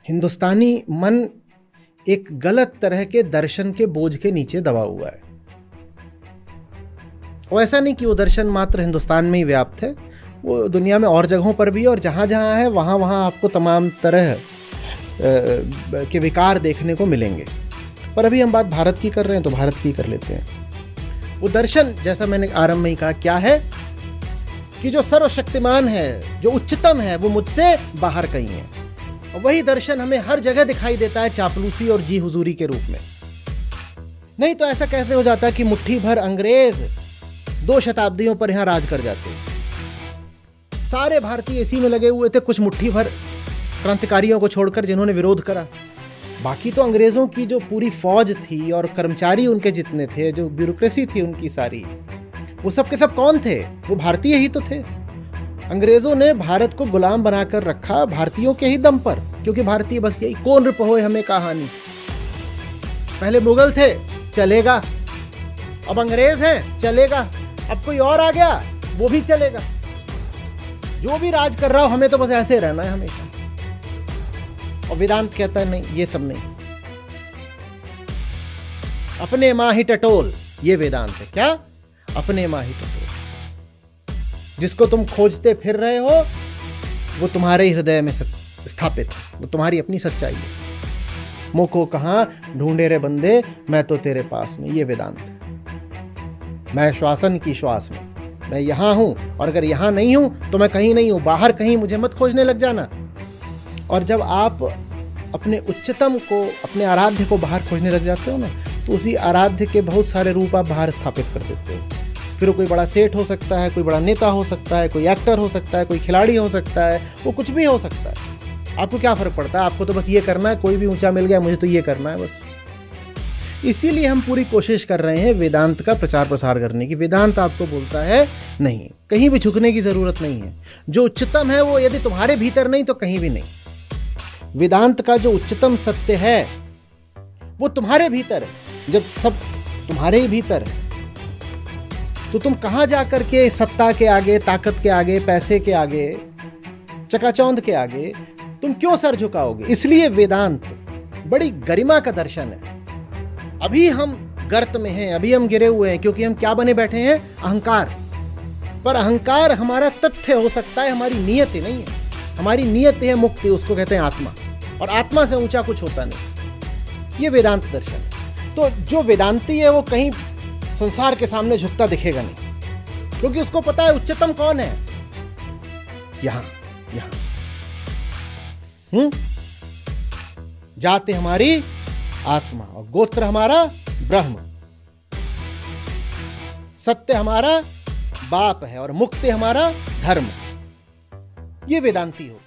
हिंदुस्तानी मन एक गलत तरह के दर्शन के बोझ के नीचे दबा हुआ है। वो ऐसा नहीं कि वो दर्शन मात्र हिंदुस्तान में ही व्याप्त है, वो दुनिया में और जगहों पर भी है, और जहाँ जहाँ है वहाँ वहाँ आपको तमाम तरह के विकार देखने को मिलेंगे। पर अभी हम बात भारत की कर रहे हैं तो भारत की कर लेते हैं। वो दर्शन, जैसा मैंने आरंभ में ही कहा, क्या है कि जो सर्वशक्तिमान है, जो उच्चतम है, वो मुझसे बाहर कहीं है। और वही दर्शन हमें हर जगह दिखाई देता है चापलूसी और जी हुजूरी के रूप में। नहीं तो ऐसा कैसे हो जाता कि मुट्ठी भर अंग्रेज 2 शताब्दियों पर यहां राज कर जाते। सारे भारतीय इसी में लगे हुए थे, कुछ मुट्ठी भर क्रांतिकारियों को छोड़कर जिन्होंने विरोध करा। बाकी तो अंग्रेजों की जो पूरी फौज थी और कर्मचारी उनके जितने थे, जो ब्यूरोक्रेसी थी उनकी सारी, वो सब के सब कौन थे? वो भारतीय ही तो थे। अंग्रेजों ने भारत को गुलाम बनाकर रखा भारतीयों के ही दम पर, क्योंकि भारतीय बस यही कौन रिपहोए हमें कहानी। पहले मुगल थे, चलेगा। अब अंग्रेज हैं, चलेगा। अब कोई और आ गया, वो भी चलेगा। जो भी राज कर रहा हो, हमें तो बस ऐसे रहना है हमेशा। और वेदांत कहता है नहीं, ये सब नहीं। अपने माही टटोल, ये वेदांत है। क्या? अपने माही टटोल। जिसको तुम खोजते फिर रहे हो वो तुम्हारे हृदय में स्थापित है, वो तुम्हारी अपनी सच्चाई है। मुँह को कहां ढूंढे रे बंदे, मैं तो तेरे पास में, ये वेदांत है। मैं श्वासन की श्वास में, मैं यहां हूं, और अगर यहां नहीं हूं तो मैं कहीं नहीं हूं, बाहर कहीं, मुझे मत खोजने लग जाना। और जब आप अपने उच्चतम को, अपने आराध्य को बाहर खोजने लग जाते हो ना, तो उसी आराध्य के बहुत सारे रूप आप बाहर स्थापित कर देते हो। फिर कोई बड़ा सेठ हो सकता है, कोई बड़ा नेता हो सकता है, कोई एक्टर हो सकता है, कोई खिलाड़ी हो सकता है, वो कुछ भी हो सकता है। आपको क्या फर्क पड़ता है? आपको तो बस ये करना है, कोई भी ऊंचा मिल गया, मुझे तो ये करना है बस। इसीलिए हम पूरी कोशिश कर रहे हैं वेदांत का प्रचार प्रसार करने की। वेदांत आपको बोलता है नहीं, कहीं भी झुकने की जरूरत नहीं है। जो उच्चतम है वो यदि तुम्हारे भीतर नहीं तो कहीं भी नहीं। वेदांत का जो उच्चतम सत्य है वो तुम्हारे भीतर है। जब सब तुम्हारे ही भीतर है तो तुम कहां जाकर के सत्ता के आगे, ताकत के आगे, पैसे के आगे, चकाचौंध के आगे तुम क्यों सर झुकाओगे? इसलिए वेदांत बड़ी गरिमा का दर्शन है। अभी हम गर्त में हैं, अभी हम गिरे हुए हैं, क्योंकि हम क्या बने बैठे हैं? अहंकार। पर अहंकार हमारा तथ्य हो सकता है, हमारी नियत नहीं है। हमारी नियत है मुक्ति, उसको कहते हैं आत्मा, और आत्मा से ऊंचा कुछ होता नहीं। ये वेदांत दर्शन है। तो जो वेदांती है वो कहीं संसार के सामने झुकता दिखेगा नहीं, क्योंकि उसको पता है उच्चतम कौन है। यहां जाते हमारी आत्मा, और गोत्र हमारा ब्रह्म, सत्य हमारा बाप है, और मुक्ति हमारा धर्म। ये वेदांती हो।